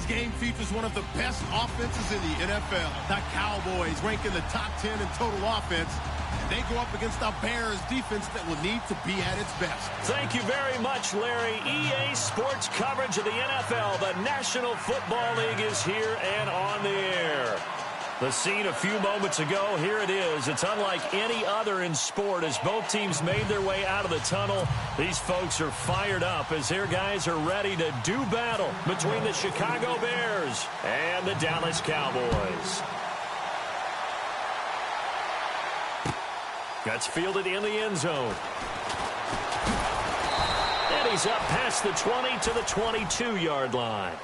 game features one of the best offenses in the NFL. The Cowboys rank in the top 10 in total offense. They go up against the Bears defense that will need to be at its best. Thank you very much, Larry. EA Sports coverage of the NFL. The National Football League is here and on the air. The scene a few moments ago, here it is. It's unlike any other in sport as both teams made their way out of the tunnel. These folks are fired up as their guys are ready to do battle between the Chicago Bears and the Dallas Cowboys. That's fielded in the end zone. And he's up past the 20 to the 22-yard line.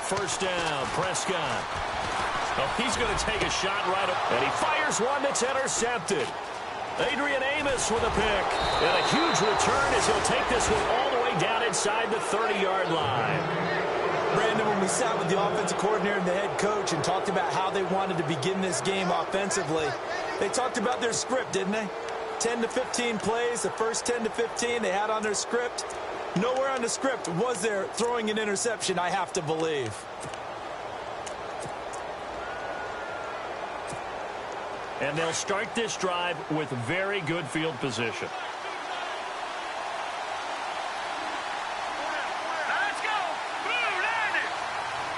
First down, Prescott. Oh, he's going to take a shot right up, and he fires one that's intercepted. Adrian Amos with a pick, and a huge return as he'll take this one all the way down inside the 30-yard line. Brandon, when we sat with the offensive coordinator and the head coach and talked about how they wanted to begin this game offensively, they talked about their script, didn't they? 10 to 15 plays, the first 10 to 15 they had on their script. Nowhere on the script was there throwing an interception, I have to believe. And they'll start this drive with very good field position. Let's go! Blue 90!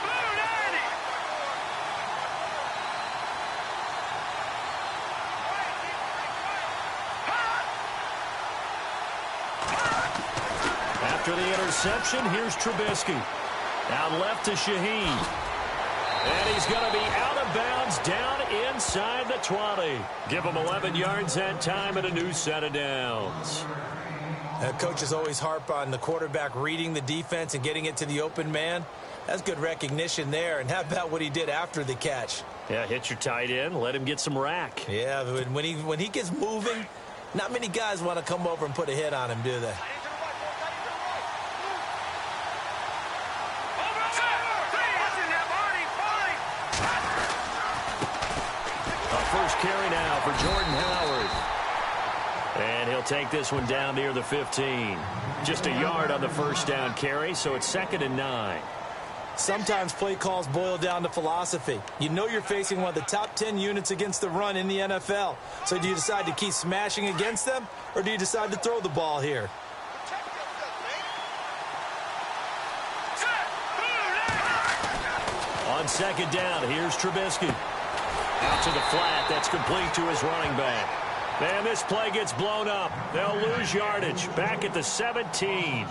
Blue 90! After the interception, here's Trubisky. Out left to Shaheen. And he's going to be out of bounds down inside the 20. Give him 11 yards that time and a new set of downs. Coaches always harp on the quarterback reading the defense and getting it to the open man. That's good recognition there. And how about what he did after the catch? Yeah, hit your tight end. Let him get some rack. Yeah, when he gets moving, not many guys want to come over and put a hit on him, do they? First carry now for Jordan Howard. And he'll take this one down near the 15. Just a yard on the first down carry, so it's 2nd and 9. Sometimes play calls boil down to philosophy. You know you're facing one of the top 10 units against the run in the NFL. So do you decide to keep smashing against them, or do you decide to throw the ball here? On 2nd down, here's Trubisky. Out to the flat. That's complete to his running back. And this play gets blown up. They'll lose yardage. Back at the 17.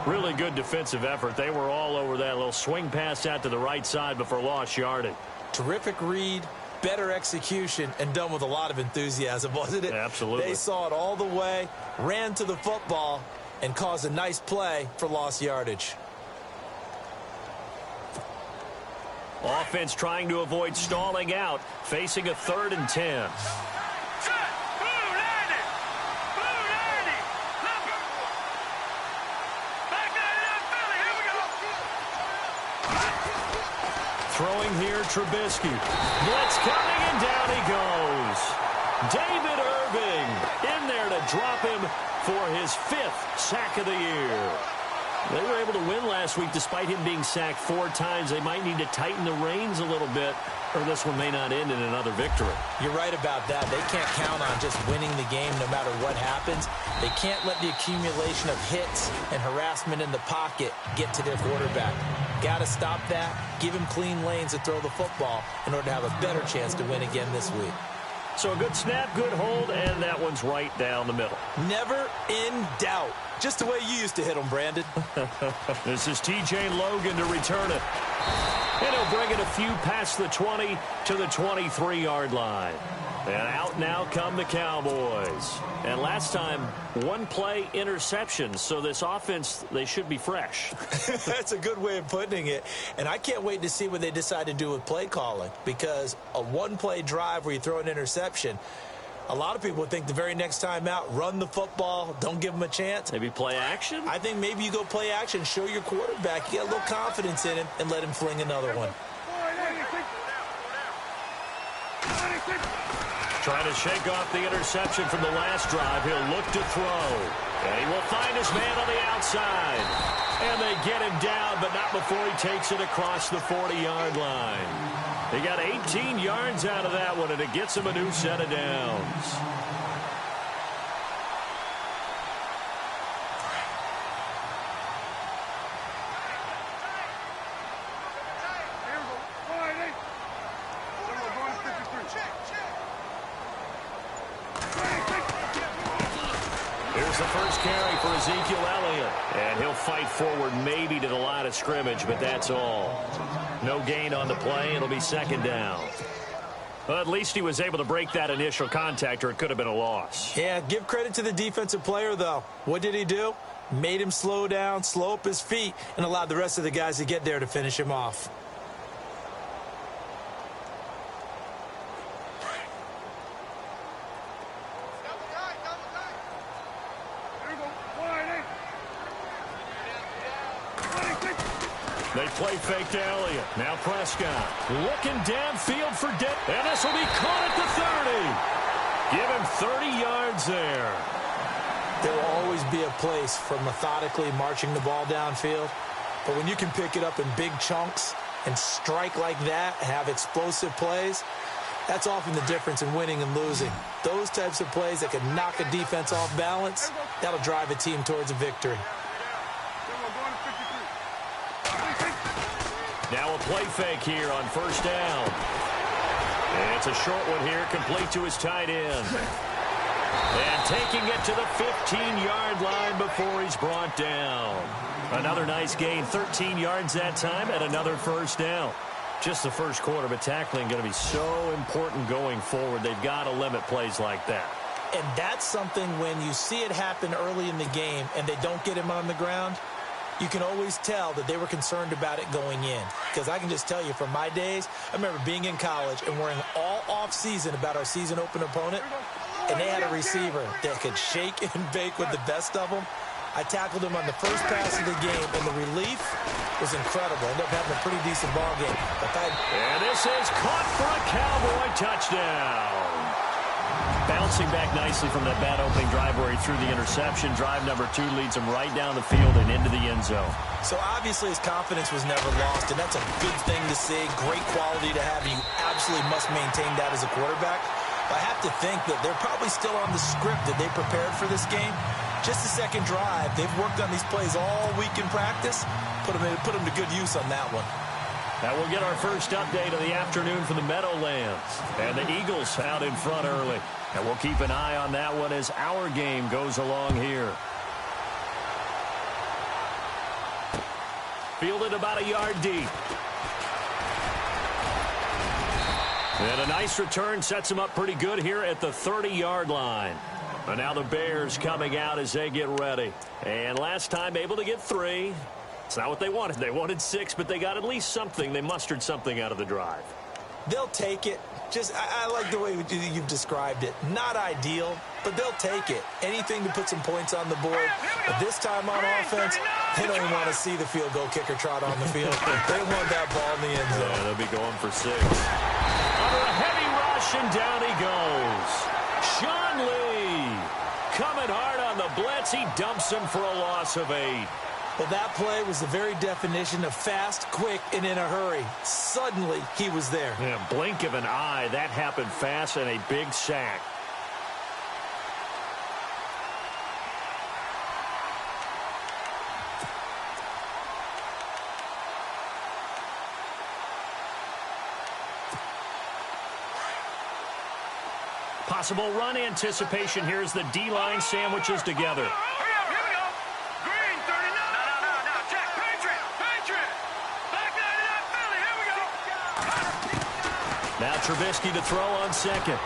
Really good defensive effort. They were all over that little swing pass out to the right side before lost yardage. Terrific read, better execution, and done with a lot of enthusiasm, wasn't it? Absolutely. They saw it all the way, ran to the football, and caused a nice play for lost yardage. Offense trying to avoid stalling out, facing a 3rd and 10. Throwing here, Trubisky. Blitz coming, and down he goes. David Irving in there to drop him for his 5th sack of the year. They were able to win last week despite him being sacked 4 times. They might need to tighten the reins a little bit, or this one may not end in another victory. You're right about that. They can't count on just winning the game no matter what happens. They can't let the accumulation of hits and harassment in the pocket get to their quarterback. Got to stop that, give him clean lanes to throw the football in order to have a better chance to win again this week. So a good snap, good hold, and that one's right down the middle. Never in doubt. Just the way you used to hit them, Brandon. This is T.J. Logan to return it. And he'll bring it a few past the 20 to the 23-yard line. And out now come the Cowboys. And last time, one-play interception. So this offense, they should be fresh. That's a good way of putting it. And I can't wait to see what they decide to do with play calling. Because a one-play drive where you throw an interception, a lot of people would think the very next time out, run the football, don't give them a chance. Maybe play action? I think maybe you go play action, show your quarterback, you get a little confidence in him, and let him fling another one. Trying to shake off the interception from the last drive. He'll look to throw. And he will find his man on the outside. And they get him down, but not before he takes it across the 40-yard line. He got 18 yards out of that one, and it gets him a new set of downs. Here's the first carry for Ezekiel Elliott. And he'll fight forward maybe to the line of scrimmage, but that's all. No gain on the play. It'll be second down. Well, at least he was able to break that initial contact, or it could have been a loss. Yeah, give credit to the defensive player, though. What did he do? Made him slow down, slow up his feet, and allowed the rest of the guys to get there to finish him off. They play fake to Elliott. Now Prescott looking downfield for Dent. And this will be caught at the 30. Give him 30 yards there. There will always be a place for methodically marching the ball downfield. But when you can pick it up in big chunks and strike like that, have explosive plays, that's often the difference in winning and losing. Those types of plays that can knock a defense off balance, that'll drive a team towards a victory. Now a play fake here on first down. And it's a short one here, complete to his tight end. And taking it to the 15-yard line before he's brought down. Another nice gain, 13 yards that time, and another first down. Just the first quarter, but tackling going to be so important going forward. They've got to limit plays like that. And that's something when you see it happen early in the game and they don't get him on the ground, you can always tell that they were concerned about it going in. Because I can just tell you from my days, I remember being in college and worrying all off-season about our season opener opponent, and they had a receiver that could shake and bake with the best of them. I tackled him on the first pass of the game, and the relief was incredible. Ended up having a pretty decent ball game. And this is caught for a Cowboy touchdown. Bouncing back nicely from that bad opening drive where he threw the interception. Drive number 2 leads him right down the field and into the end zone. So obviously his confidence was never lost, and that's a good thing to see. Great quality to have, and you absolutely must maintain that as a quarterback. But I have to think that they're probably still on the script that they prepared for this game. Just the second drive, they've worked on these plays all week in practice. Put them to good use on that one. Now we'll get our first update of the afternoon from the Meadowlands. And the Eagles out in front early. And we'll keep an eye on that one as our game goes along here. Fielded about a yard deep. And a nice return sets him up pretty good here at the 30-yard line. And now the Bears coming out as they get ready. And last time able to get 3. It's not what they wanted. They wanted 6, but they got at least something. They mustered something out of the drive. They'll take it. I like the way you've described it. Not ideal, but they'll take it. Anything to put some points on the board. But this time on offense, they don't even want to see the field goal kicker trot on the field. They want that ball in the end zone. Yeah, they'll be going for 6. Under a heavy rush, and down he goes. Sean Lee coming hard on the blitz. He dumps him for a loss of 8. Well, that play was the very definition of fast, quick, and in a hurry. Suddenly, he was there. Yeah, blink of an eye. That happened fast, and a big sack. Possible run anticipation here as the D-line sandwiches together. Trubisky to throw on second.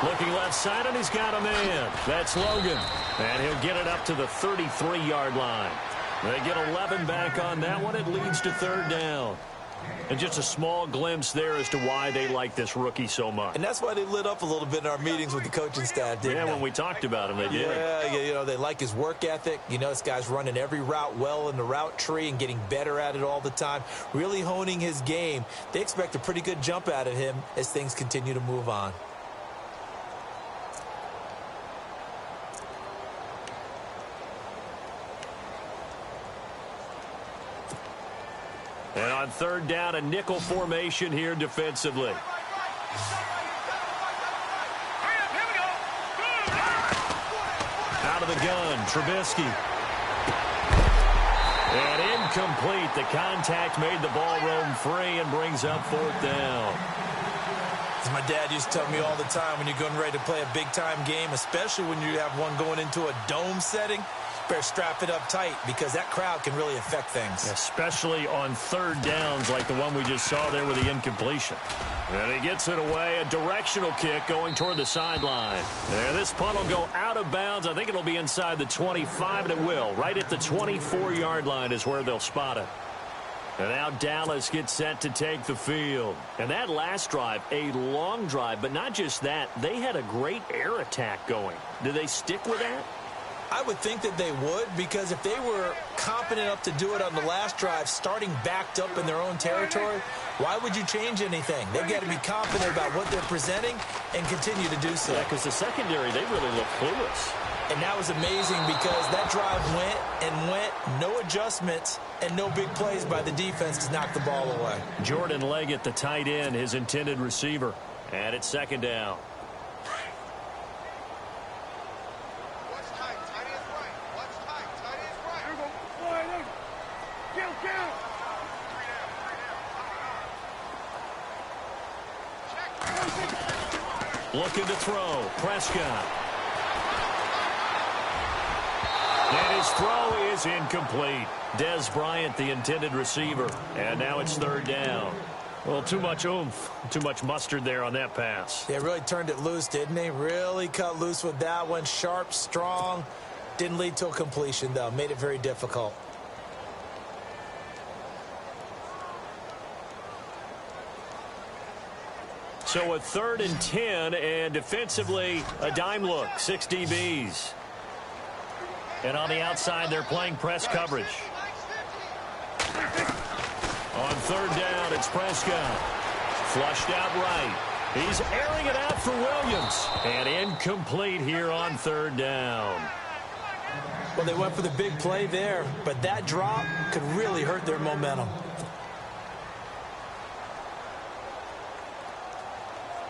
Looking left side, and he's got a man. That's Logan. And he'll get it up to the 33-yard line. They get 11 back on that one. It leads to third down. And just a small glimpse there as to why they like this rookie so much. And that's why they lit up a little bit in our meetings with the coaching staff, didn't they? Yeah, when we talked about him, they did. Yeah, you know, they like his work ethic. You know, this guy's running every route well in the route tree and getting better at it all the time, really honing his game. They expect a pretty good jump out of him as things continue to move on. And on third down, a nickel formation here defensively. Out of the gun, Trubisky. And incomplete. The contact made the ball roam free and brings up fourth down. As my dad used to tell me all the time, when you're getting ready to play a big-time game, especially when you have one going into a dome setting, better strap it up tight because that crowd can really affect things. Especially on third downs like the one we just saw there with the incompletion. And he gets it away, a directional kick going toward the sideline. And this punt will go out of bounds. I think it'll be inside the 25, and it will. Right at the 24-yard line is where they'll spot it. And now Dallas gets set to take the field. And that last drive, a long drive, but not just that. They had a great air attack going. Do they stick with that? I would think that they would, because if they were competent enough to do it on the last drive, starting backed up in their own territory, why would you change anything? They've got to be confident about what they're presenting and continue to do so. Yeah, because the secondary, they really look clueless. And that was amazing because that drive went and went, no adjustments, and no big plays by the defense to knock the ball away. Jordan Leggett, the tight end, his intended receiver. And it's second down. Looking to throw. Prescott. And his throw is incomplete. Dez Bryant, the intended receiver. And now it's third down. Well, too much oomph, too much mustard there on that pass. They really turned it loose, didn't they? Really cut loose with that one. Sharp, strong. Didn't lead to a completion, though. Made it very difficult. So a 3rd and 10, and defensively, a dime look, 6 DBs. And on the outside, they're playing press coverage. On third down, it's Prescott. Flushed out right. He's airing it out for Williams. And incomplete here on third down. Well, they went for the big play there, but that drop could really hurt their momentum.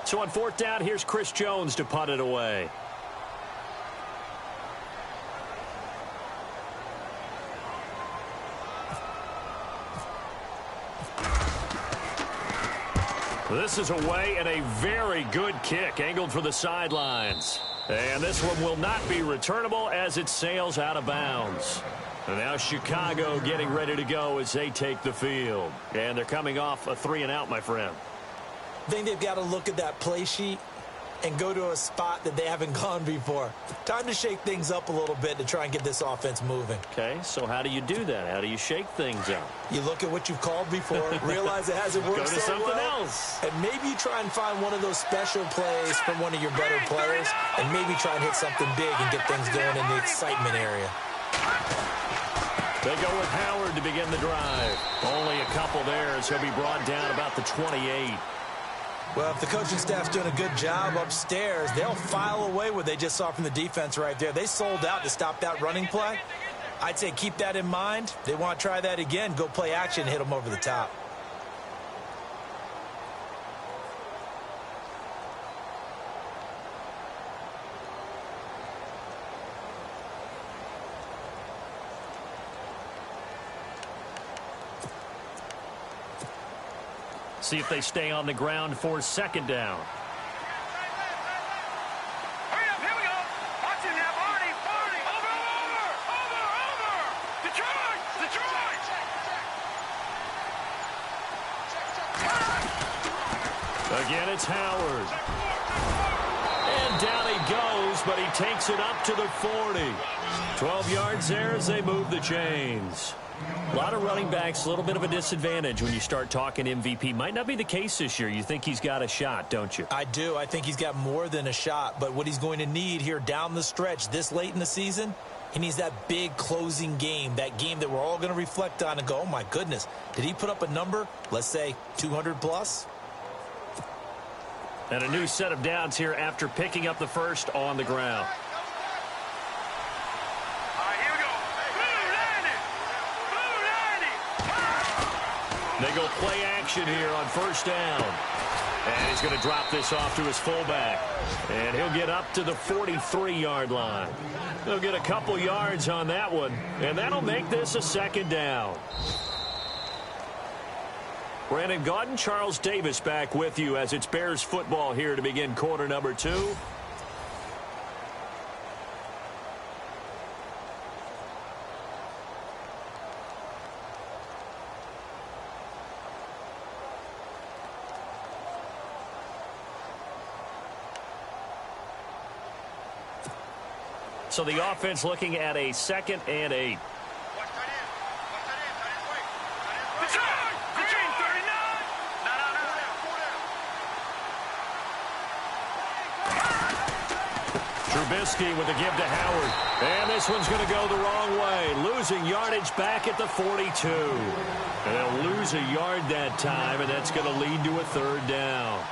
So on fourth down, here's Chris Jones to punt it away. This is away and a very good kick angled for the sidelines. And this one will not be returnable as it sails out of bounds. And now Chicago getting ready to go as they take the field. And they're coming off a 3-and-out, my friend. I think they've got to look at that play sheet and go to a spot that they haven't gone before. Time to shake things up a little bit to try and get this offense moving. Okay, so how do you do that? How do you shake things up? You look at what you've called before, realize it hasn't worked Go to so something well, else. and maybe you try and find one of those special plays from one of your better players, and maybe try and hit something big and get things going in the excitement area. They go with Howard to begin the drive. Only a couple there, so he'll be brought down about the 28. Well, if the coaching staff's doing a good job upstairs, they'll file away what they just saw from the defense right there. They sold out to stop that running play. I'd say keep that in mind. They want to try that again. Go play action, hit them over the top. See if they stay on the ground for second down. Hurry up, here we go. Watch it now, Barney. Over. Detroit. Again, it's Howard. And down he goes, but he takes it up to the 40. 12 yards there as they move the chains. A lot of running backs, a little bit of a disadvantage when you start talking MVP. Might not be the case this year. You think he's got a shot, don't you? I do. I think he's got more than a shot. But what he's going to need here down the stretch this late in the season, he needs that big closing game, that game that we're all going to reflect on and go, oh, my goodness, did he put up a number, let's say 200 plus? And a new set of downs here after picking up the first on the ground. They go play action here on first down. And he's going to drop this off to his fullback. And he'll get up to the 43-yard line. They'll get a couple yards on that one. And that'll make this a second down. Brandon Gaudin, Charles Davis back with you as it's Bears football here to begin quarter number 2. So the offense looking at a 2nd and 8. Trubisky with a give to Howard. And this one's going to go the wrong way. Losing yardage back at the 42. And they'll lose a yard that time, and that's going to lead to a third down.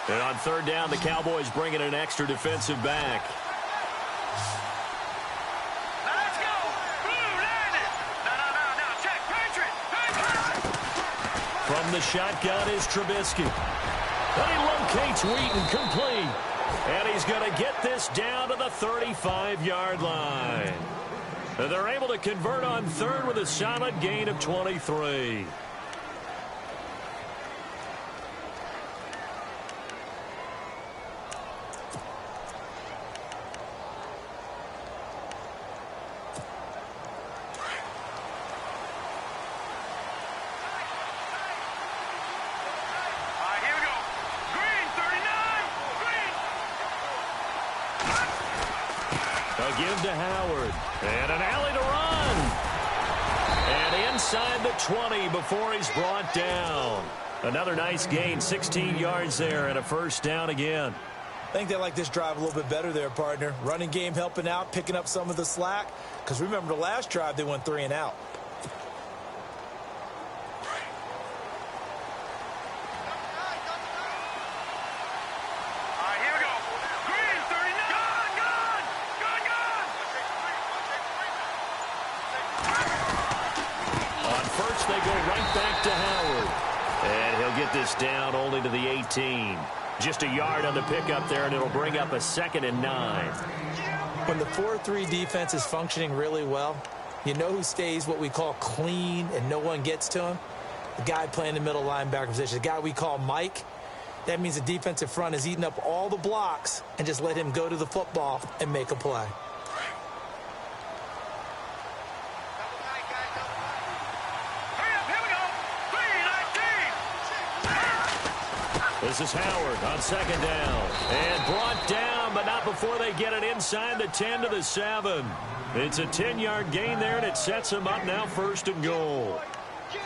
And on third down, the Cowboys bring in an extra defensive back. Let's go. Blue, land it. No. Check. Patriot. From the shotgun is Trubisky. And he locates Wheaton complete. And he's going to get this down to the 35-yard line. And they're able to convert on third with a solid gain of 23. Give to Howard. And an alley to run. And inside the 20 before he's brought down. Another nice gain, 16 yards there and a first down again. I think they like this drive a little bit better there, partner. Running game helping out, picking up some of the slack. Because remember the last drive, they went 3 and out. They go right back to Howard. And he'll get this down only to the 18. Just a yard on the pickup there, and it'll bring up a 2nd and 9. When the 4-3 defense is functioning really well, you know who stays what we call clean and no one gets to him? The guy playing the middle linebacker position, the guy we call Mike. That means the defensive front is eating up all the blocks and just let him go to the football and make a play. This is Howard on 2nd down. And brought down, but not before they get it inside the 10 to the 7. It's a 10-yard gain there, and it sets them up now 1st and goal.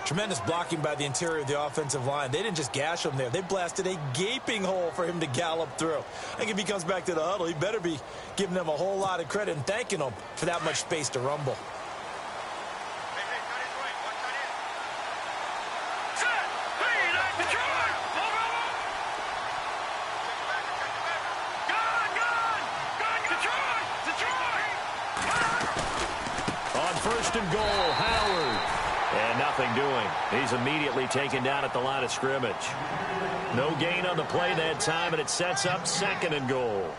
Tremendous blocking by the interior of the offensive line. They didn't just gash him there. They blasted a gaping hole for him to gallop through. I think if he comes back to the huddle, he better be giving them a whole lot of credit and thanking them for that much space to rumble. First and goal, Howard. And nothing doing. He's immediately taken down at the line of scrimmage. No gain on the play that time, and it sets up 2nd and goal.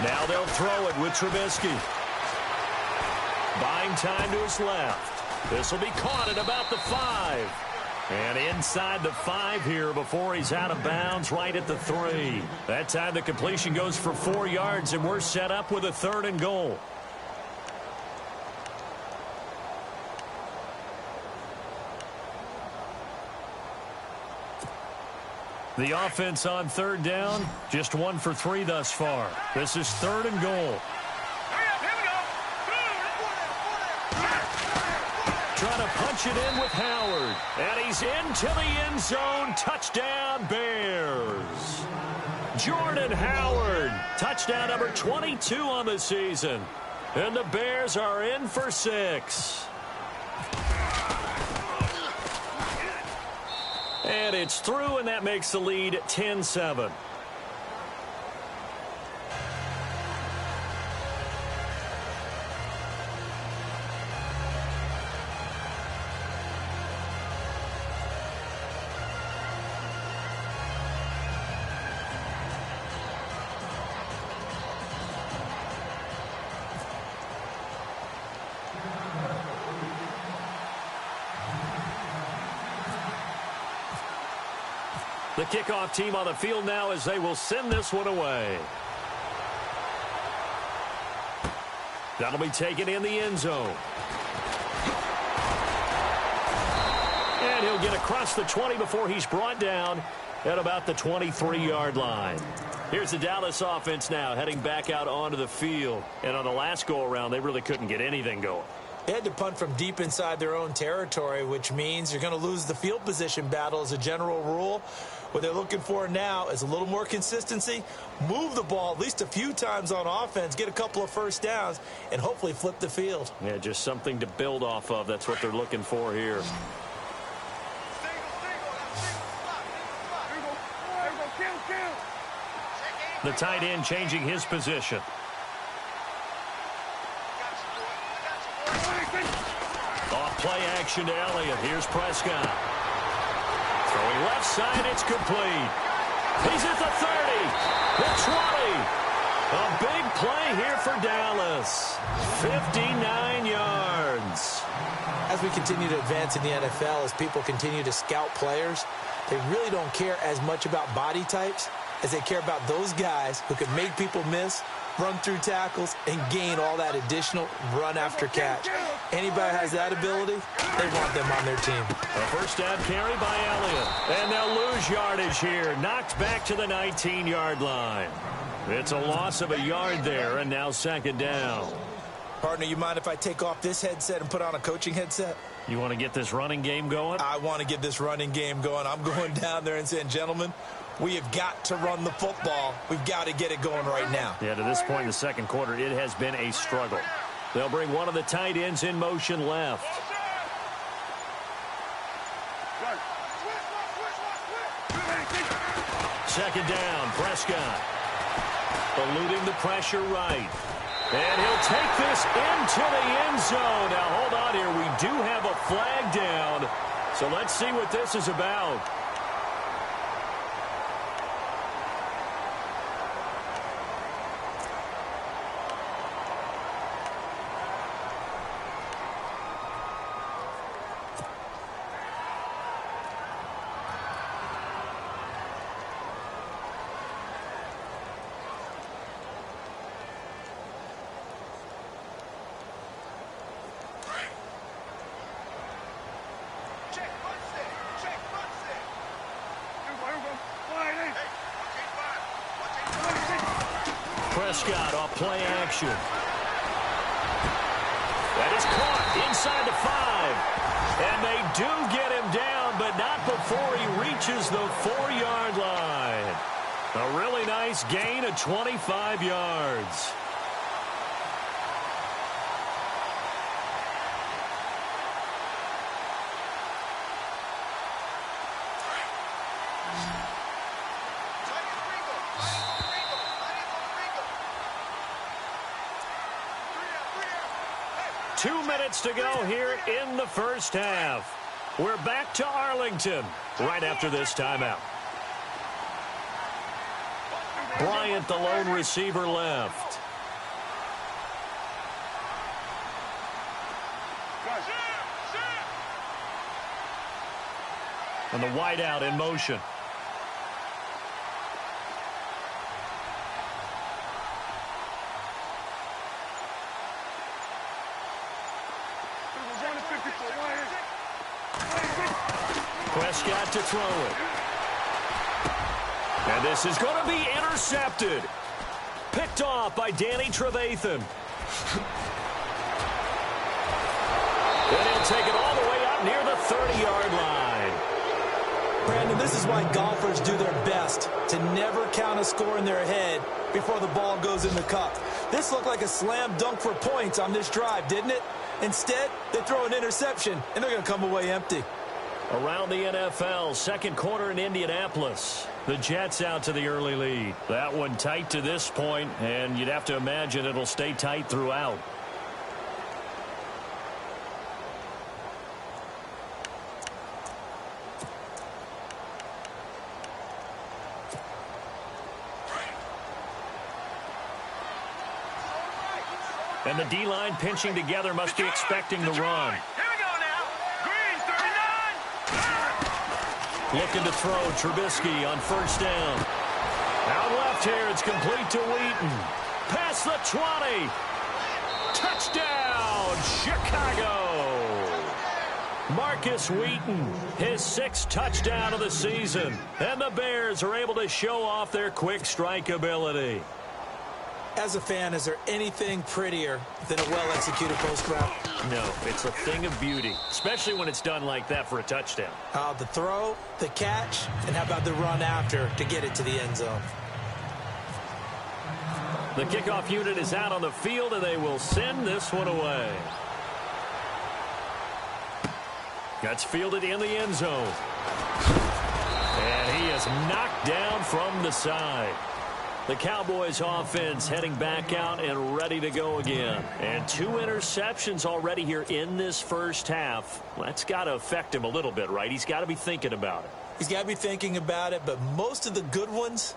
Now they'll throw it with Trubisky. Buying time to his left. This will be caught at about the 5. And inside the 5 here before he's out of bounds right at the 3. That time the completion goes for 4 yards, and we're set up with a 3rd and goal. The offense on 3rd down, just 1 for 3 thus far. This is 3rd and goal. Trying to punch it in with Howard. And he's into the end zone. Touchdown, Bears. Jordan Howard. Touchdown number 22 on the season. And the Bears are in for 6. And it's through, and that makes the lead 10-7. The kickoff team on the field now as they will send this one away. That'll be taken in the end zone. And he'll get across the 20 before he's brought down at about the 23-yard line. Here's the Dallas offense now heading back out onto the field. And on the last go-around, they really couldn't get anything going. They had to punt from deep inside their own territory, which means you're going to lose the field position battle as a general rule. What they're looking for now is a little more consistency, move the ball at least a few times on offense, get a couple of first downs, and hopefully flip the field. Yeah, just something to build off of. That's what they're looking for here. The tight end changing his position. Off play action to Elliott. Here's Prescott. Throwing left side, it's complete. He's at the 30, the 20. A big play here for Dallas. 59 yards. As we continue to advance in the NFL, as people continue to scout players, they really don't care as much about body types as they care about those guys who can make people miss, run through tackles, and gain all that additional run after catch. Anybody has that ability, they want them on their team. A first down carry by Elliott. And they'll lose yardage here. Knocked back to the 19-yard line. It's a loss of a yard there, and now 2nd down. Partner, you mind if I take off this headset and put on a coaching headset? You want to get this running game going? I want to get this running game going. I'm going down there and saying, gentlemen, we have got to run the football. We've got to get it going right now. Yeah, to this point in the second quarter, it has been a struggle. They'll bring one of the tight ends in motion left. Second down, Prescott. Eluding the pressure right. And he'll take this into the end zone. Now, hold on here. We do have a flag down. So let's see what this is about. Prescott off play action. That is caught inside the 5. And they do get him down, but not before he reaches the 4-yard line. A really nice gain of 25 yards. Two minutes to go here in the first half. We're back to Arlington right after this timeout. Bryant, the lone receiver, left. And the wideout in motion. Prescott to throw it. And this is going to be intercepted. Picked off by Danny Trevathan. And he'll take it all the way out near the 30-yard line. Brandon, this is why golfers do their best to never count a score in their head before the ball goes in the cup. This looked like a slam dunk for points on this drive, didn't it? Instead, they throw an interception, and they're going to come away empty. Around the NFL, second quarter in Indianapolis. The Jets out to the early lead. That one tight to this point, and you'd have to imagine it'll stay tight throughout. And the D-line pinching together must be expecting the run. Looking to throw Trubisky on first down. Out left here, it's complete to Wheaton. Past the 20. Touchdown, Chicago. Marcus Wheaton, his 6th touchdown of the season. And the Bears are able to show off their quick strike ability. As a fan, is there anything prettier than a well-executed post route? No, it's a thing of beauty, especially when it's done like that for a touchdown. The throw, the catch, and how about the run after to get it to the end zone? The kickoff unit is out on the field, and they will send this one away. That's fielded in the end zone. And he is knocked down from the side. The Cowboys offense heading back out and ready to go again. And 2 interceptions already here in this first half. That's got to affect him a little bit, right? He's got to be thinking about it. He's got to be thinking about it, but most of the good ones,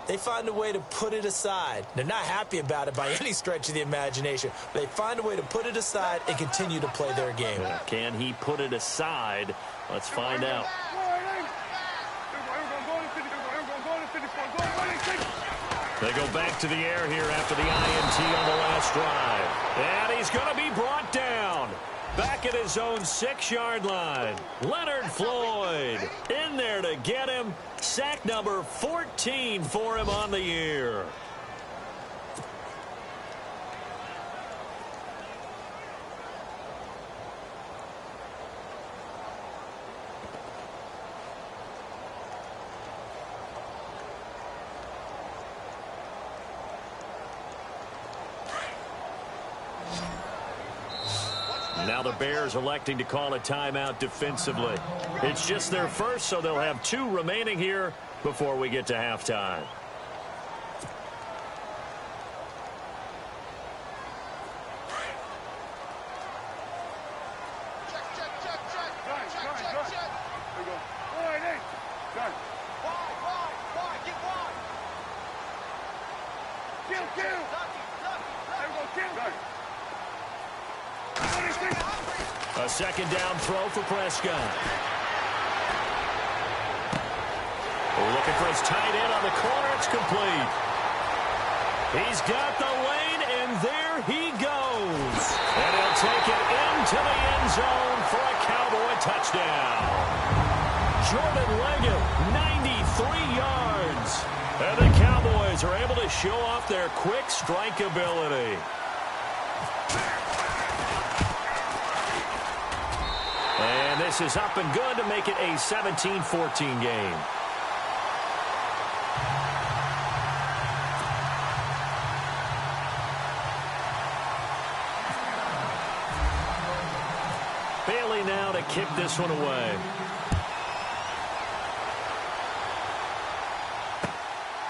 they find a way to put it aside. They're not happy about it by any stretch of the imagination. They find a way to put it aside and continue to play their game. Can he put it aside? Let's find out. They go back to the air here after the INT on the last drive. And he's going to be brought down. Back at his own 6-yard line. Leonard Floyd in there to get him. Sack number 14 for him on the year. Now the Bears electing to call a timeout defensively. It's just their first, so they'll have 2 remaining here before we get to halftime. A second down throw for Prescott. Looking for his tight end on the corner. It's complete. He's got the lane, and there he goes. And he'll take it into the end zone for a Cowboy touchdown. Jordan Leggett, 93 yards. And the Cowboys are able to show off their quick strike ability. And This is up and good to make it a 17-14 game. Bailey now to kick this one away.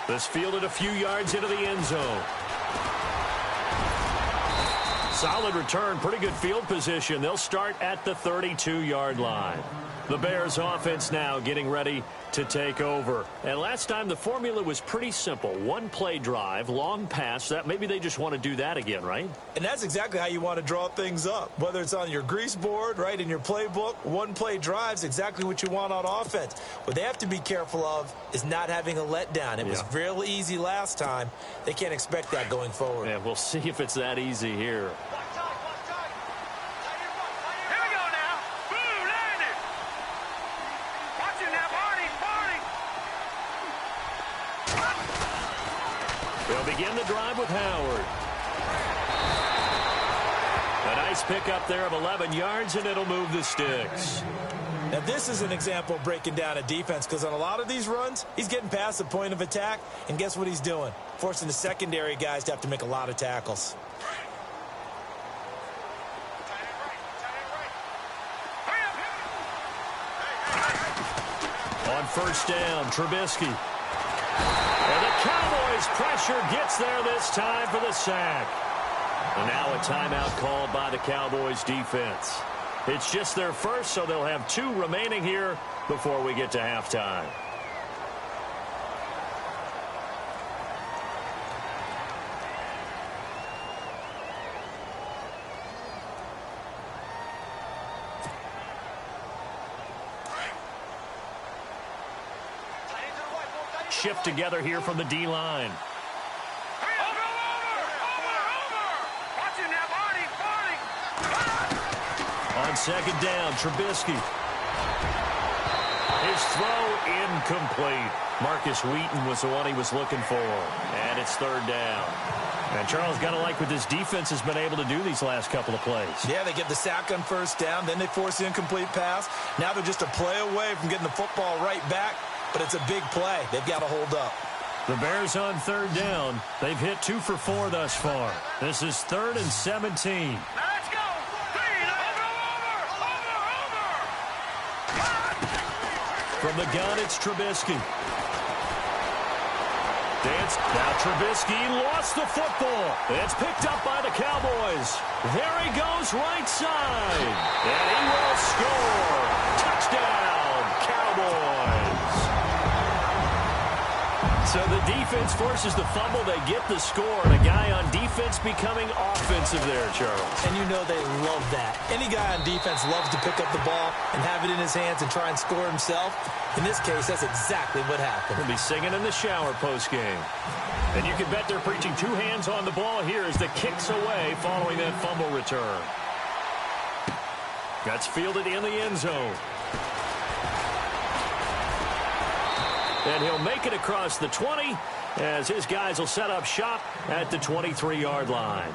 This fielded a few yards into the end zone. Solid return, pretty good field position. They'll start at the 32-yard line. The Bears offense now getting ready to take over. And last time the formula was pretty simple. One-play drive, long pass. That maybe they just want to do that again, right? And that's exactly how you want to draw things up. Whether it's on your grease board, right, in your playbook, one-play drive's exactly what you want on offense. What they have to be careful of is not having a letdown. It was real easy last time. They can't expect that going forward. Yeah, we'll see if it's that easy here. They'll begin the drive with Howard. A nice pickup there of 11 yards, and it'll move the sticks. Now, this is an example of breaking down a defense, because on a lot of these runs, he's getting past the point of attack, and guess what he's doing? Forcing the secondary guys to have to make a lot of tackles. On first down, Trubisky. And the Cowboys' pressure gets there this time for the sack. And now a timeout called by the Cowboys defense. It's just their first, so they'll have 2 remaining here before we get to halftime. Shift together here from the D-line. On second down, Trubisky. His throw incomplete. Marcus Wheaton was the one he was looking for. And it's third down. And Charles, got to like what this defense has been able to do these last couple of plays. Yeah, they get the sack on first down, then they force the incomplete pass. Now they're just a play away from getting the football right back. But it's a big play. They've got to hold up. The Bears on third down. They've hit 2 for 4 thus far. This is 3rd and 17. Now let's go. From the gun, it's Trubisky. Now Trubisky lost the football. It's picked up by the Cowboys. There he goes right side. And he will score. Touchdown, Cowboys. So the defense forces the fumble. They get the score. And a guy on defense becoming offensive there, Charles. And you know they love that. Any guy on defense loves to pick up the ball and have it in his hands and try and score himself. In this case, that's exactly what happened. He'll be singing in the shower post-game. And you can bet they're preaching 2 hands on the ball here as the kick's away following that fumble return. That's fielded in the end zone. And he'll make it across the 20 as his guys will set up shop at the 23-yard line.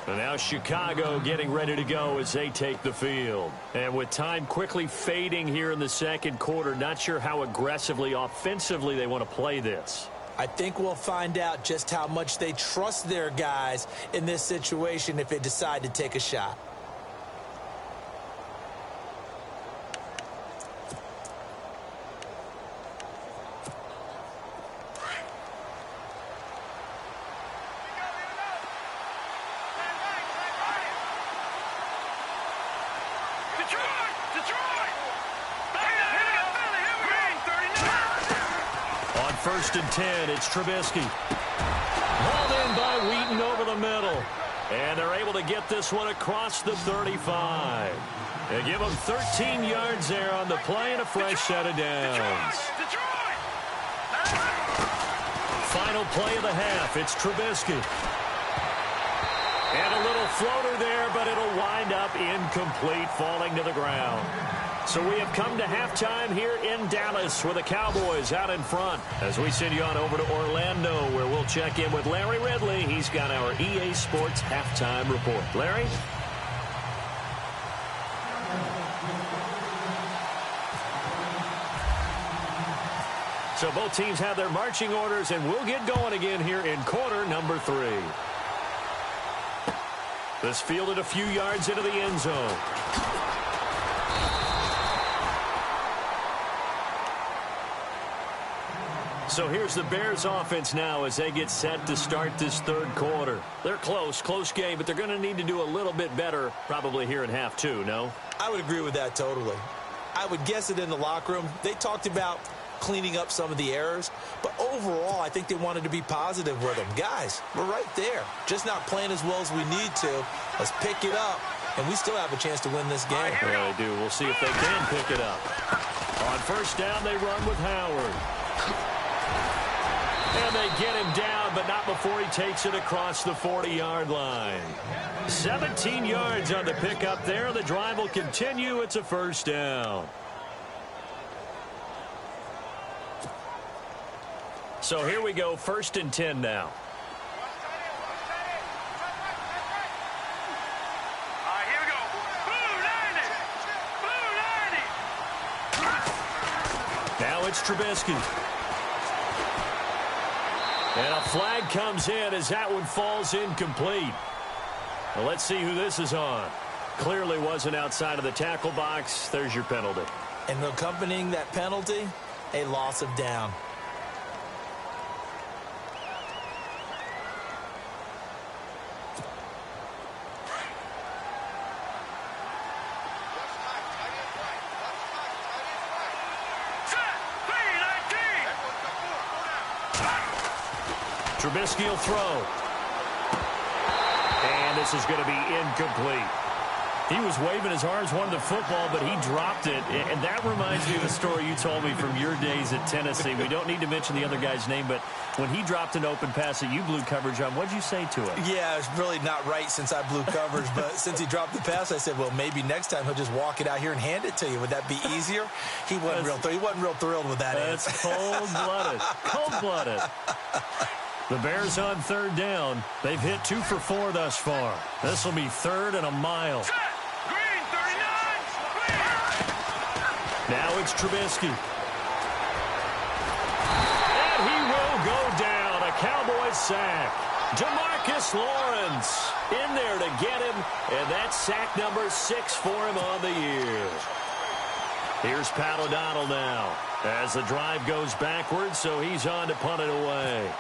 And now Chicago getting ready to go as they take the field. And with time quickly fading here in the second quarter, not sure how aggressively, offensively they want to play this. I think we'll find out just how much they trust their guys in this situation if they decide to take a shot. First and 10, it's Trubisky. Hauled in by Wheaton over the middle. And they're able to get this one across the 35. They give them 13 yards there on the play and a fresh set of downs. Final play of the half, it's Trubisky. And a little floater there, but it'll wind up incomplete, falling to the ground. So we have come to halftime here in Dallas with the Cowboys out in front as we send you on over to Orlando where we'll check in with Larry Ridley. He's got our EA Sports halftime report. Larry? So both teams have their marching orders, and we'll get going again here in quarter number 3. This fielded a few yards into the end zone. So here's the Bears offense now as they get set to start this third quarter. They're close game, but they're going to need to do a little bit better probably here in half 2, no? I would agree with that totally. I would guess it in the locker room. They talked about cleaning up some of the errors, but overall I think they wanted to be positive with them. Guys, we're right there. Just not playing as well as we need to. Let's pick it up, and we still have a chance to win this game. Yeah, they do. We'll see if they can pick it up. On first down, they run with Howard. And they get him down, but not before he takes it across the 40-yard line. 17 yards on the pickup there. The drive will continue. It's a first down. So here we go, 1st and 10 now. Here we go. Blue 90. Now it's Trubisky. And a flag comes in as that one falls incomplete. Well, let's see who this is on. Clearly wasn't outside of the tackle box. There's your penalty. And accompanying that penalty, a loss of down. Trubisky will throw. And this is going to be incomplete. He was waving his arms, wanted the football, but he dropped it. And that reminds me of the story you told me from your days at Tennessee. We don't need to mention the other guy's name, but when he dropped an open pass that you blew coverage on, what'd you say to him? Yeah, it's really not right since I blew coverage, but since he dropped the pass, I said, well, maybe next time he'll just walk it out here and hand it to you. Would that be easier? He wasn't real thrilled with that. That's cold-blooded. Cold-blooded. The Bears on 3rd down. They've hit 2 for 4 thus far. This will be 3rd and a mile. Green 39. Now it's Trubisky. And he will go down. A Cowboys sack. DeMarcus Lawrence in there to get him. And that's sack number 6 for him on the year. Here's Pat O'Donnell now as the drive goes backwards, so he's on to punt it away.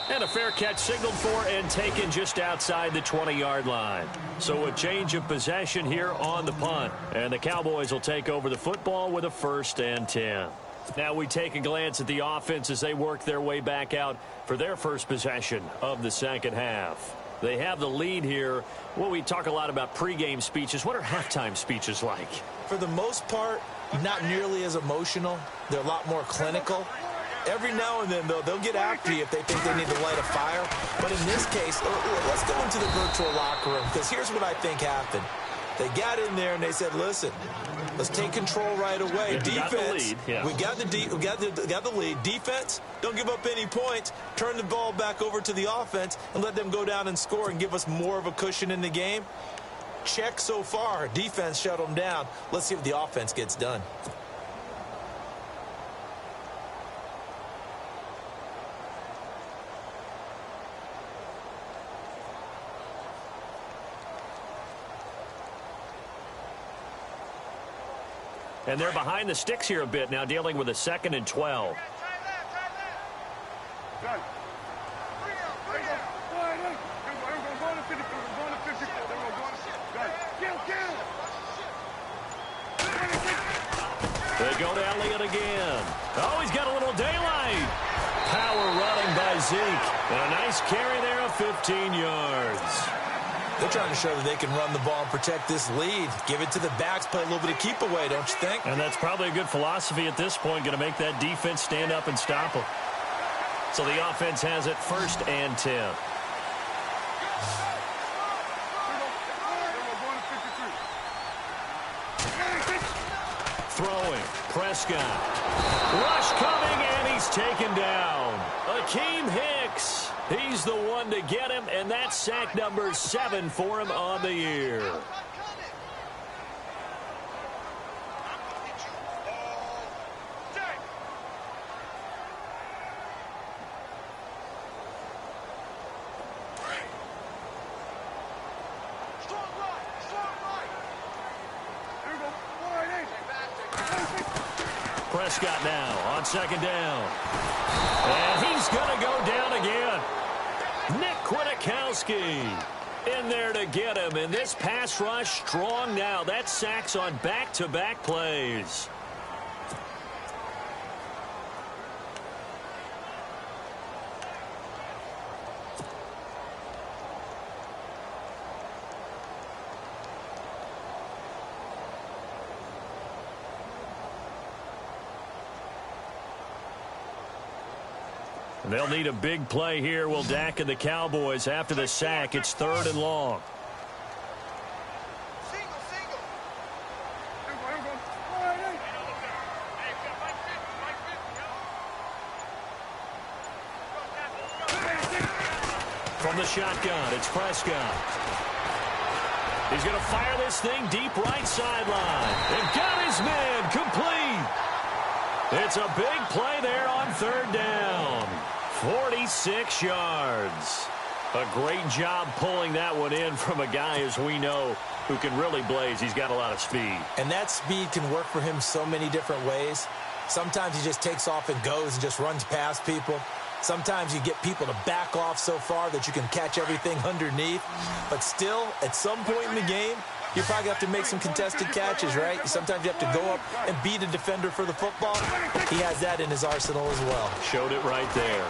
And a fair catch signaled for and taken just outside the 20-yard line. So a change of possession here on the punt. And the Cowboys will take over the football with a 1st and 10. Now we take a glance at the offense as they work their way back out for their first possession of the second half. They have the lead here. Well, we talk a lot about pregame speeches. What are halftime speeches like? For the most part, not nearly as emotional. They're a lot more clinical. Every now and then, though, they'll get after you if they think they need to light a fire. But in this case, let's go into the virtual locker room, because here's what I think happened. They got in there and they said, listen, let's take control right away. Yeah, defense, we got the lead. Defense, don't give up any points. Turn the ball back over to the offense and let them go down and score and give us more of a cushion in the game. Check so far. Defense shut them down. Let's see if the offense gets done. And they're behind the sticks here a bit now, dealing with a 2nd and 12. They go to Elliott again. Oh, he's got a little daylight. Power running by Zeke. And a nice carry there of 15 yards. They're trying to show that they can run the ball and protect this lead. Give it to the backs, play a little bit of keep away, don't you think? And that's probably a good philosophy at this point, going to make that defense stand up and stop them. So the offense has it 1st and 10. Throwing, Prescott. Rush coming, and he's taken down. Akeem Hicks. He's the one to get him, and that's sack number 7 for him on the year. Prescott now on second down. And he's going to go down again. Nick Kwiatkowski in there to get him. And this pass rush strong now. That's sacks on back-to-back plays. They'll need a big play here, will Dak and the Cowboys. After the sack, it's 3rd and long. From the shotgun, it's Prescott. He's going to fire this thing deep right sideline. And got his man complete. It's a big play there on 3rd down. 46 yards. A great job pulling that one in from a guy, as we know, who can really blaze. He's got a lot of speed. And that speed can work for him so many different ways. Sometimes he just takes off and goes and just runs past people. Sometimes you get people to back off so far that you can catch everything underneath. But still, at some point in the game, you probably have to make some contested catches, right? Sometimes you have to go up and beat a defender for the football. He has that in his arsenal as well. Showed it right there.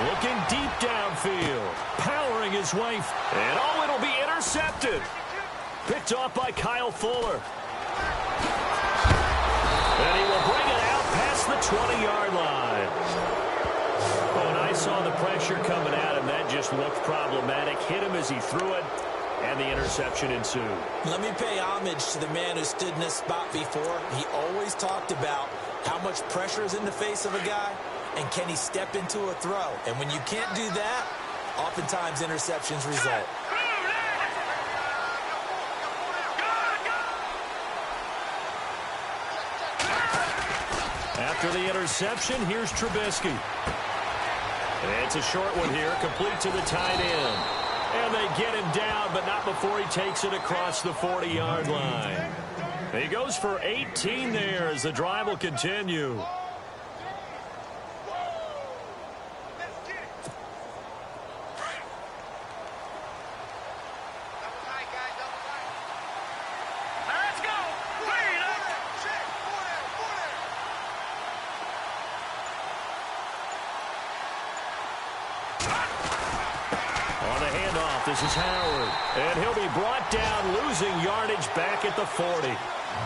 Looking deep downfield. Powering his way. And oh, it'll be intercepted. Picked off by Kyle Fuller. And he will bring it out past the 20-yard line. When I saw the pressure coming at him, that just looked problematic. Hit him as he threw it. And the interception ensued. Let me pay homage to the man who stood in this spot before. He always talked about how much pressure is in the face of a guy, and can he step into a throw. And when you can't do that, oftentimes interceptions result. After the interception, here's Trubisky. It's a short one here, complete to the tight end. And they get him down, but not before he takes it across the 40-yard line. He goes for 18 there as the drive will continue. This is Howard, and he'll be brought down, losing yardage back at the 40.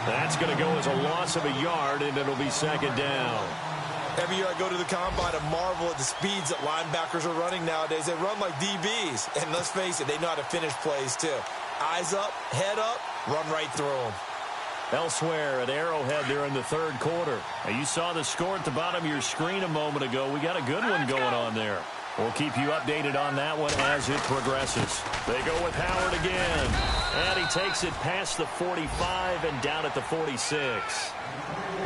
That's going to go as a loss of a yard, and it'll be 2nd down. Every year I go to the combine and marvel at the speeds that linebackers are running nowadays. They run like DBs, and let's face it, they know how to finish plays too. Eyes up, head up, run right through them. Elsewhere at Arrowhead there in the 3rd quarter. Now, you saw the score at the bottom of your screen a moment ago. We got a good one going on there. We'll keep you updated on that one as it progresses. They go with Howard again. And he takes it past the 45 and down at the 46.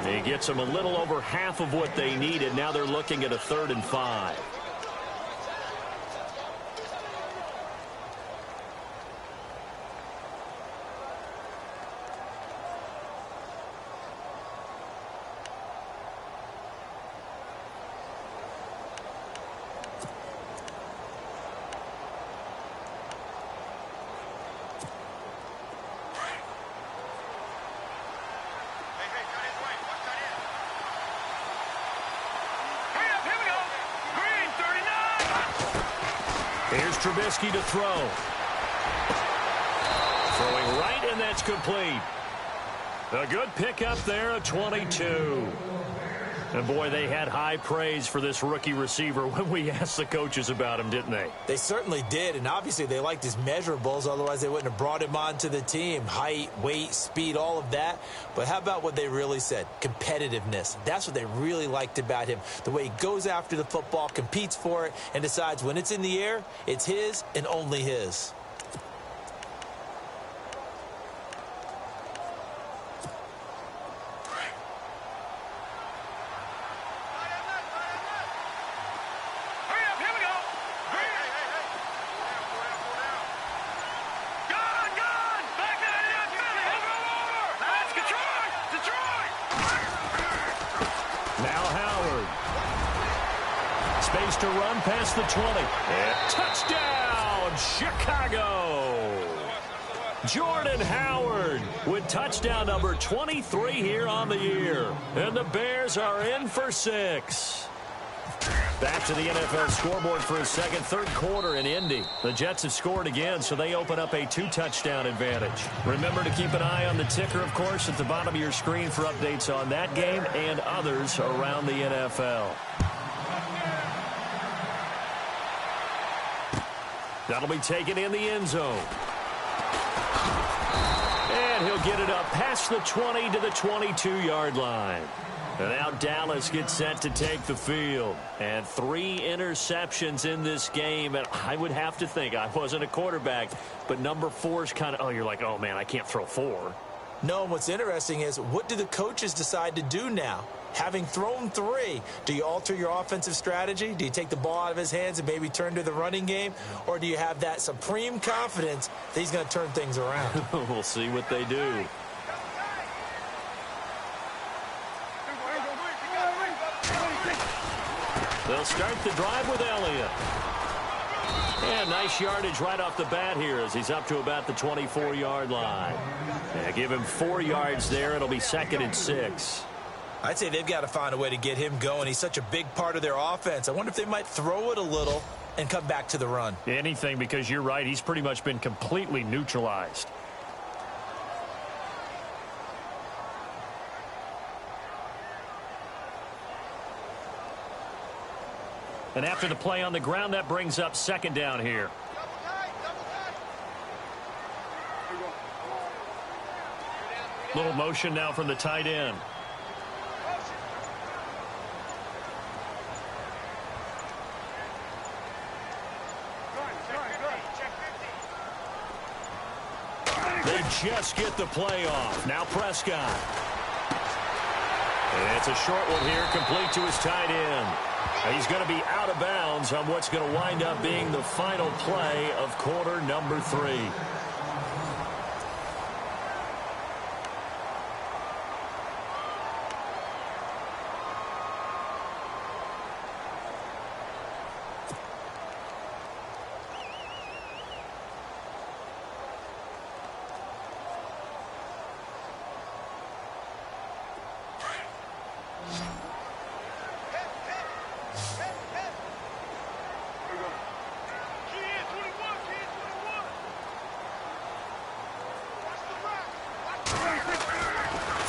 He gets them a little over half of what they needed. Now they're looking at a 3rd and 5. Here's Trubisky to throw. Throwing right, and that's complete. A good pickup there, a 22. And, boy, they had high praise for this rookie receiver when we asked the coaches about him, didn't they? They certainly did, and obviously they liked his measurables. Otherwise, they wouldn't have brought him onto the team. Height, weight, speed, all of that. But how about what they really said? Competitiveness. That's what they really liked about him. The way he goes after the football, competes for it, and decides when it's in the air, it's his and only his. Space to run past the 20. And touchdown, Chicago! Jordan Howard with touchdown number 23 here on the year. And the Bears are in for 6. Back to the NFL scoreboard for a third quarter in Indy. The Jets have scored again, so they open up a 2-touchdown advantage. Remember to keep an eye on the ticker, of course, at the bottom of your screen for updates on that game and others around the NFL. That'll be taken in the end zone. And he'll get it up past the 20 to the 22-yard line. And now Dallas gets set to take the field. And 3 interceptions in this game. And I would have to think, I wasn't a quarterback, but number 4 is kind of, you're like, oh, man, I can't throw 4. No, and what's interesting is, what do the coaches decide to do now? Having thrown 3, do you alter your offensive strategy? Do you take the ball out of his hands and maybe turn to the running game? Or do you have that supreme confidence that he's going to turn things around? We'll see what they do. They'll start the drive with Elliott. And nice yardage right off the bat here as he's up to about the 24-yard line. Yeah, give him 4 yards there. It'll be 2nd and 6. I'd say they've got to find a way to get him going. He's such a big part of their offense. I wonder if they might throw it a little and come back to the run. Anything, because you're right. He's pretty much been completely neutralized. And after the play on the ground, that brings up 2nd down here. Little motion now from the tight end. They just get the play off. Now Prescott. And it's a short one here, complete to his tight end. He's going to be out of bounds on what's going to wind up being the final play of quarter number 3.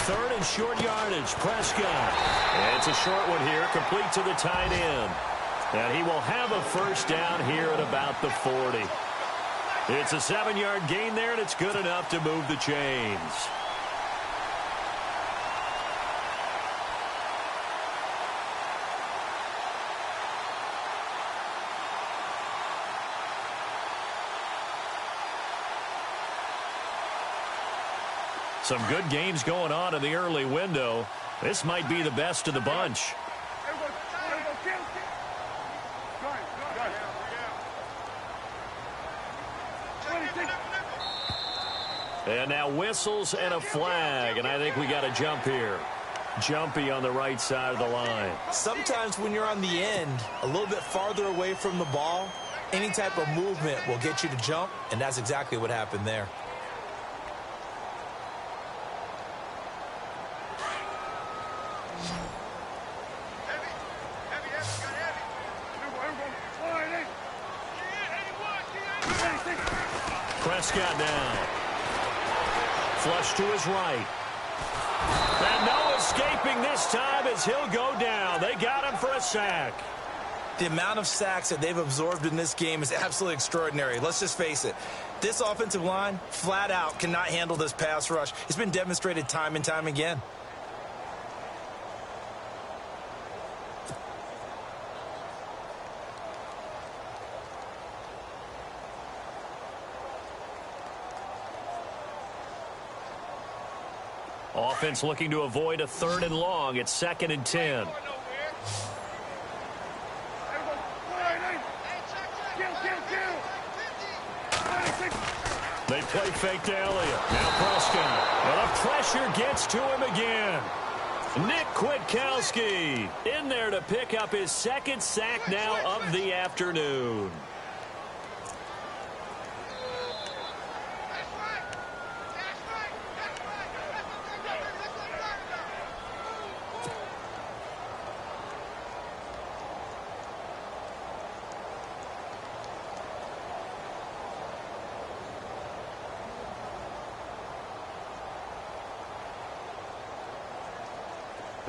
Third and short yardage, Prescott. And it's a short one here, complete to the tight end. And he will have a first down here at about the 40. It's a 7-yard gain there, and it's good enough to move the chains. Some good games going on in the early window. This might be the best of the bunch. And now whistles and a flag, and I think we got a jump here. Jumpy on the right side of the line. Sometimes when you're on the end, a little bit farther away from the ball, any type of movement will get you to jump, and that's exactly what happened there. Prescott now. Flush to his right. And Noah escaping this time as he'll go down. They got him for a sack. The amount of sacks that they've absorbed in this game is absolutely extraordinary. Let's just face it. This offensive line, flat out, cannot handle this pass rush. It's been demonstrated time and time again. Offense looking to avoid a 3rd and long. It's 2nd and 10. They play fake to Elliott. Now Prescott. Well, the pressure gets to him again. Nick Kwiatkowski in there to pick up his 2nd sack now of the afternoon.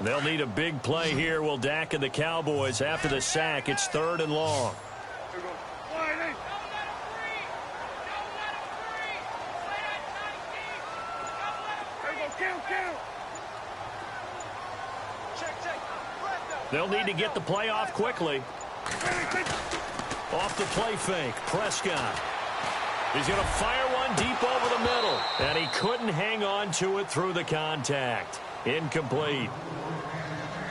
They'll need a big play here. Will Dak and the Cowboys after the sack. It's 3rd and long. They'll need to get the play off quickly. Off the play fake. Prescott. He's going to fire one deep over the middle. And he couldn't hang on to it through the contact. Incomplete.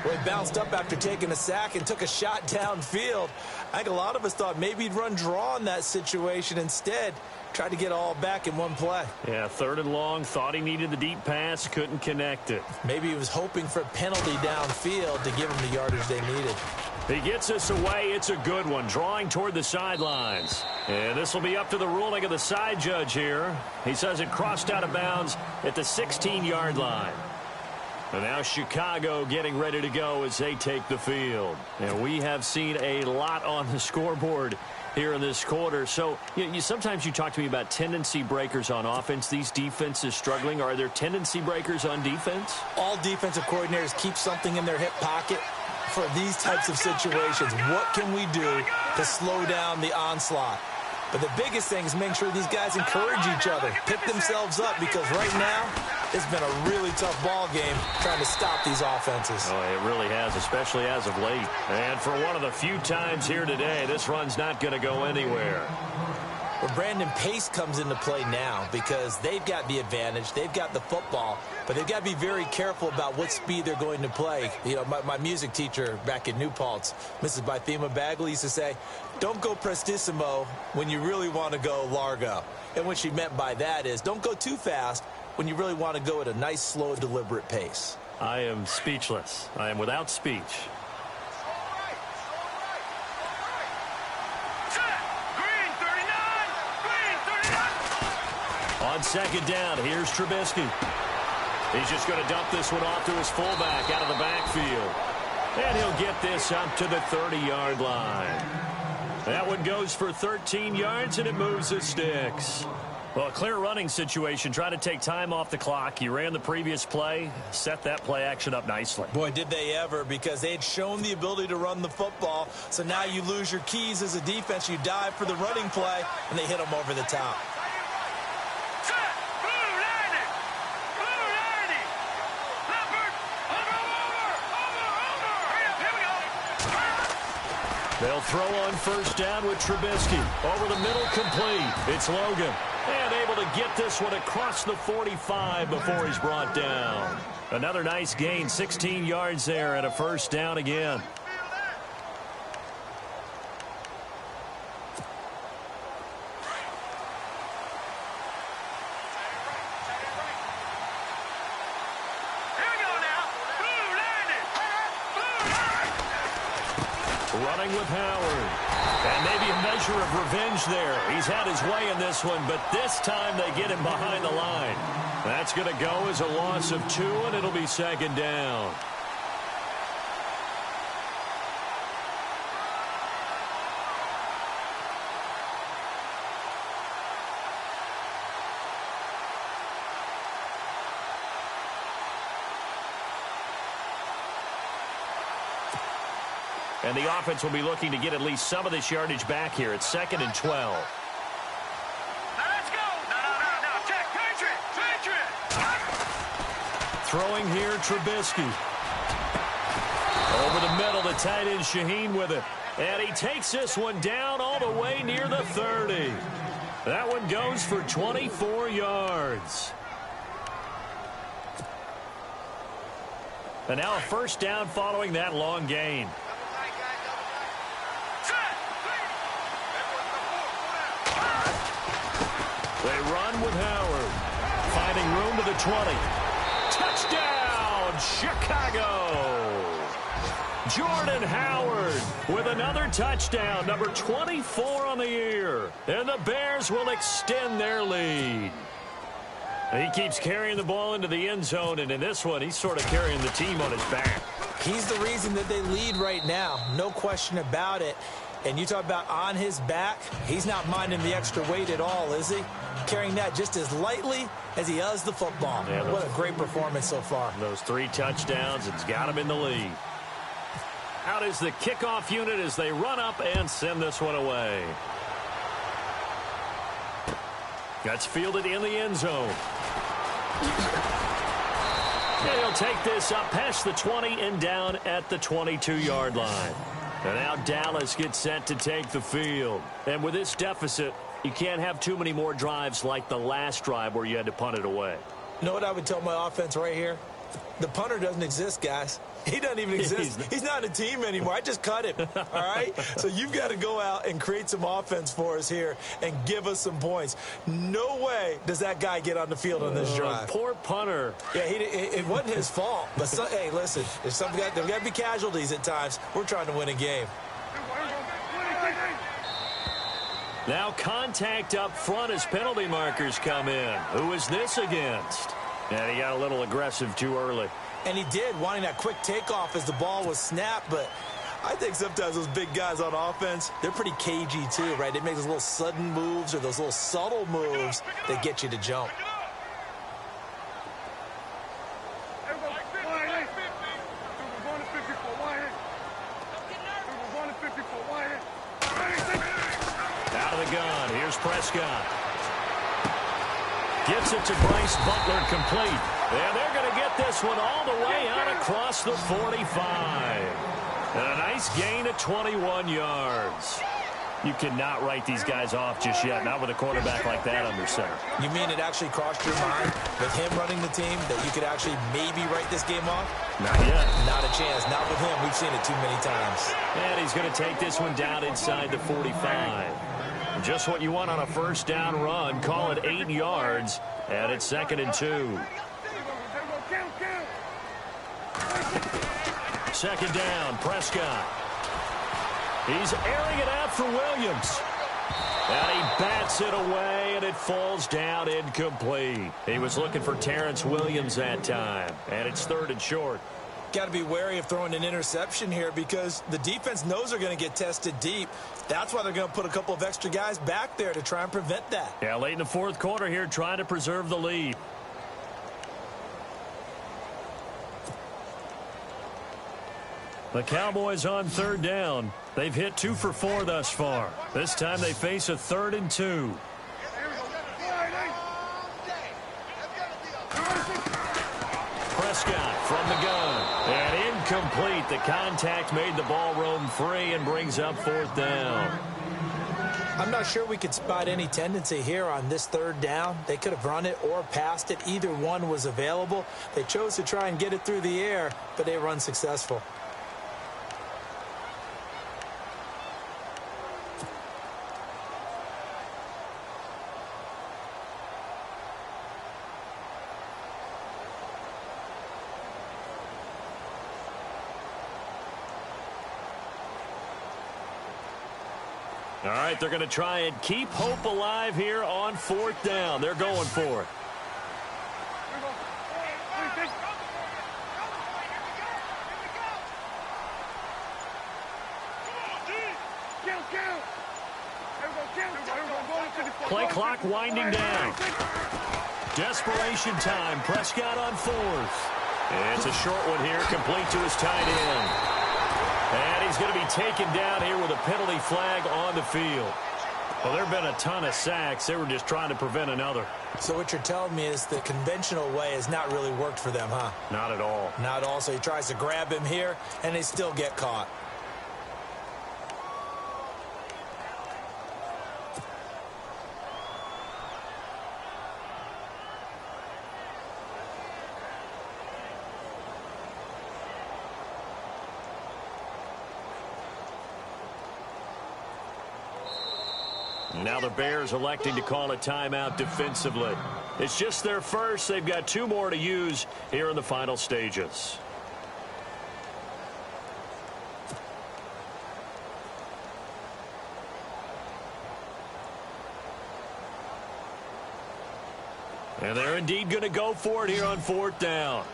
Well, he bounced up after taking a sack and took a shot downfield. I think a lot of us thought maybe he'd run draw in that situation. Instead, tried to get all back in one play. Yeah, 3rd and long. Thought he needed the deep pass. Couldn't connect it. Maybe he was hoping for a penalty downfield to give him the yardage they needed. He gets us away. It's a good one. Drawing toward the sidelines. And this will be up to the ruling of the side judge here. He says it crossed out of bounds at the 16-yard line. And now Chicago getting ready to go as they take the field. And we have seen a lot on the scoreboard here in this quarter. So sometimes you talk to me about tendency breakers on offense. These defenses struggling. Are there tendency breakers on defense? All defensive coordinators keep something in their hip pocket for these types of situations. What can we do to slow down the onslaught? But the biggest thing is making sure these guys encourage each other, pick themselves up, because right now it's been a really tough ball game trying to stop these offenses. Oh, it really has, especially as of late. And for one of the few times here today, this run's not going to go anywhere. Well, Brandon, pace comes into play now because they've got the advantage. They've got the football, but they've got to be very careful about what speed they're going to play. You know, my music teacher back in New Paltz, Mrs. Bythema Bagley, used to say, don't go prestissimo when you really want to go largo. And what she meant by that is don't go too fast when you really want to go at a nice, slow, deliberate pace. I am speechless. I am without speech. On 2nd down, here's Trubisky. He's just going to dump this one off to his fullback out of the backfield. And he'll get this up to the 30-yard line. That one goes for 13 yards, and it moves the sticks. Well, a clear running situation. Try to take time off the clock. He ran the previous play, set that play action up nicely. Boy, did they ever, because they had shown the ability to run the football. So now you lose your keys as a defense. You dive for the running play, and they hit them over the top. They'll throw on 1st down with Trubisky. Over the middle, complete. It's Logan. And able to get this one across the 45 before he's brought down. Another nice gain, 16 yards there, and a 1st down again. Running with Howard. And maybe a measure of revenge there. He's had his way in this one, but this time they get him behind the line. That's going to go as a loss of 2, and it'll be 2nd down. And the offense will be looking to get at least some of this yardage back here. It's 2nd and 12. Now let's go. No. Check. Patriot. Throwing here, Trubisky. Over the middle, the tight end Shaheen with it. And he takes this one down all the way near the 30. That one goes for 24 yards. And now a first down following that long gain. They run with Howard. Finding room to the 20. Touchdown, Chicago! Jordan Howard with another touchdown, number 24 on the year. And the Bears will extend their lead. He keeps carrying the ball into the end zone, and in this one, he's sort of carrying the team on his back. He's the reason that they lead right now, no question about it. And you talk about on his back, he's not minding the extra weight at all, is he? Carrying that just as lightly as he does the football. Yeah, what a great performance so far. Those 3 touchdowns, it's got him in the lead. Out is the kickoff unit as they run up and send this one away. That's fielded in the end zone. And he'll take this up past the 20 and down at the 22-yard line. And now Dallas gets set to take the field. And with this deficit, you can't have too many more drives like the last drive where you had to punt it away. You know what I would tell my offense right here? The punter doesn't exist, guys. He doesn't even exist. He's not a team anymore. I just cut him, all right? So you've got to go out and create some offense for us here and give us some points. No way does that guy get on the field on this drive. Poor punter. Yeah, it wasn't his fault. But, hey, listen, there's got to be casualties at times. We're trying to win a game. Now contact up front as penalty markers come in. Who is this against? And he got a little aggressive too early. And he did, wanting that quick takeoff as the ball was snapped. But I think sometimes those big guys on offense, they're pretty cagey too, right? They make those little sudden moves or those little subtle moves that get you to jump. Out of the gun, here's Prescott. Gets it to Bryce Butler, complete. And they're going to get this one all the way out across the 45. And a nice gain of 21 yards. You cannot write these guys off just yet, not with a quarterback like that under center. You mean it actually crossed your mind with him running the team that you could actually maybe write this game off? Not yet. Not a chance. Not with him. We've seen it too many times. And he's going to take this one down inside the 45. Just what you want on a first down run. Call it 8 yards. And it's 2nd and 2. Second down, Prescott. He's airing it out for Williams. And he bats it away, and it falls down incomplete. He was looking for Terrence Williams that time. And it's 3rd and short. Got to be wary of throwing an interception here because the defense knows they're going to get tested deep. That's why they're going to put a couple of extra guys back there to try and prevent that. Yeah, late in the 4th quarter here, trying to preserve the lead. The Cowboys on 3rd down. They've hit 2 for 4 thus far. This time they face a 3rd and 2. Prescott from the gun. And incomplete. The contact made the ball roam free and brings up 4th down. I'm not sure we could spot any tendency here on this 3rd down. They could have run it or passed it. Either one was available. They chose to try and get it through the air, but they were unsuccessful. All right, they're going to try and keep hope alive here on 4th down. They're going for it. Play clock winding down. Desperation time. Prescott on 4th. It's a short one here, complete to his tight end. And he's going to be taken down here with a penalty flag on the field. Well, there have been a ton of sacks. They were just trying to prevent another. So what you're telling me is the conventional way has not really worked for them, huh? Not at all. Not at all. So he tries to grab him here, and they still get caught. Now the Bears electing to call a timeout defensively. It's just their first. They've got 2 more to use here in the final stages. And they're indeed going to go for it here on 4th down.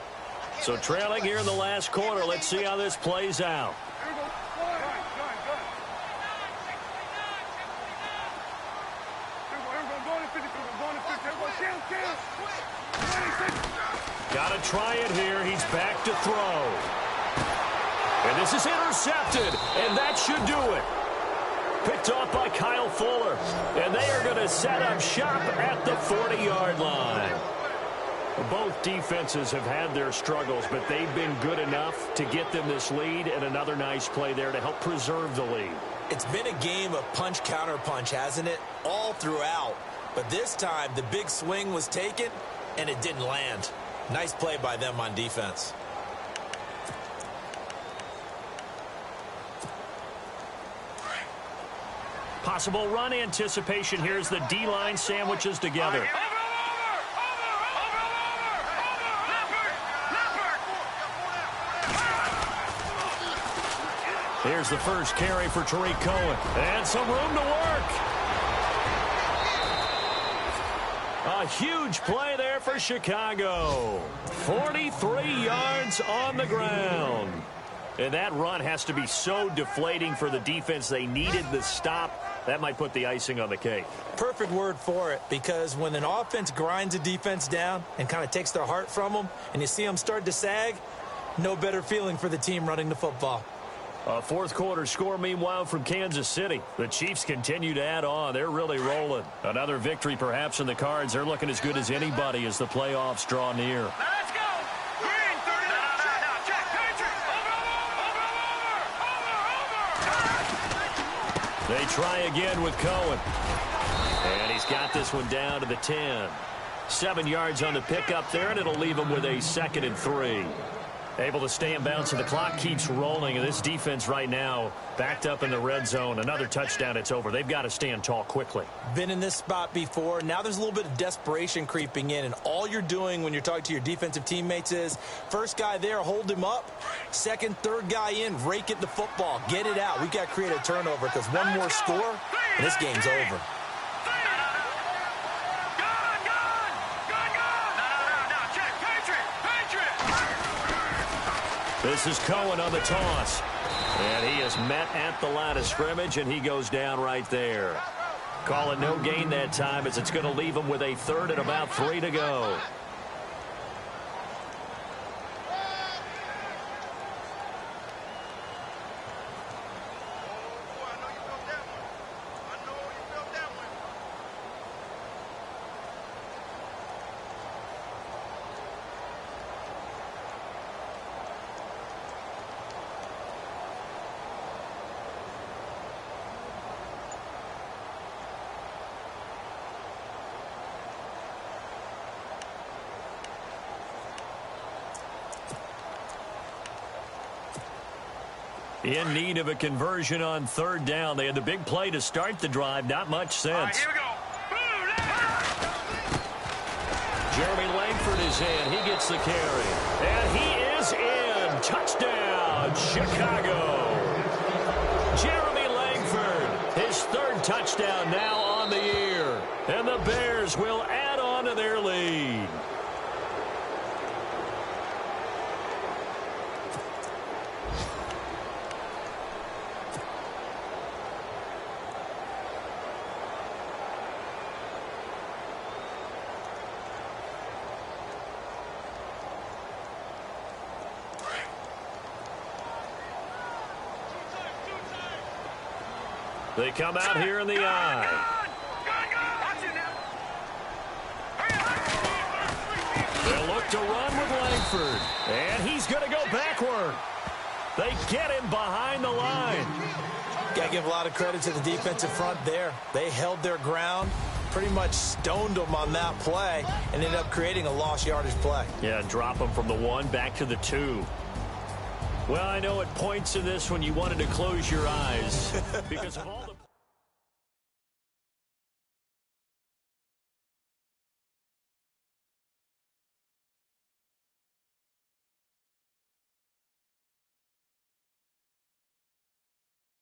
So trailing here in the last quarter. Let's see how this plays out. Got to try it here. He's back to throw. And this is intercepted. And that should do it. Picked off by Kyle Fuller. And they are going to set up shop at the 40-yard line. Both defenses have had their struggles, but they've been good enough to get them this lead, and another nice play there to help preserve the lead. It's been a game of punch-counter-punch, hasn't it? All throughout. But this time, the big swing was taken, and it didn't land. Nice play by them on defense. Possible run anticipation. Here's the D-line sandwiches together. Here's the first carry for Tariq Cohen. And some room to work. A huge play there for Chicago. 43 yards on the ground. And that run has to be so deflating for the defense. They needed the stop. That might put the icing on the cake. Perfect word for it, because when an offense grinds a defense down and kind of takes their heart from them, and you see them start to sag, no better feeling for the team running the football. A 4th quarter score, meanwhile, from Kansas City. The Chiefs continue to add on. They're really rolling. Another victory perhaps in the cards. They're looking as good as anybody as the playoffs draw near. Let's go! Green, 30. Now, check. Over. They try again with Cohen. And he's got this one down to the 10. 7 yards on the pickup there, and it'll leave him with a 2nd and 3. Able to stay in bounds, and the clock keeps rolling. And this defense right now backed up in the red zone. Another touchdown, it's over. They've got to stand tall quickly. Been in this spot before. Now there's a little bit of desperation creeping in. And all you're doing when you're talking to your defensive teammates is, first guy there, hold him up. Second, third guy in, rake at the football. Get it out. We've got to create a turnover, because one more score, and this game's over. This is Cohen on the toss. And he is met at the line of scrimmage, and he goes down right there. Call it no gain that time, as it's going to leave him with a 3rd and about 3 to go. In need of a conversion on 3rd down. They had the big play to start the drive. Not much sense. All right, here we go. Jeremy Langford is in. He gets the carry. And he is in. Touchdown, Chicago. Jeremy Langford, his 3rd touchdown now on the year. And the Bears will add on to their lead. They come out here in the eye. They'll look to run with Langford. And he's going to go backward. They get him behind the line. Got to give a lot of credit to the defensive front there. They held their ground, pretty much stoned them on that play, and ended up creating a lost yardage play. Yeah, drop them from the 1 back to the 2. Well, I know at points in this when you wanted to close your eyes because of all the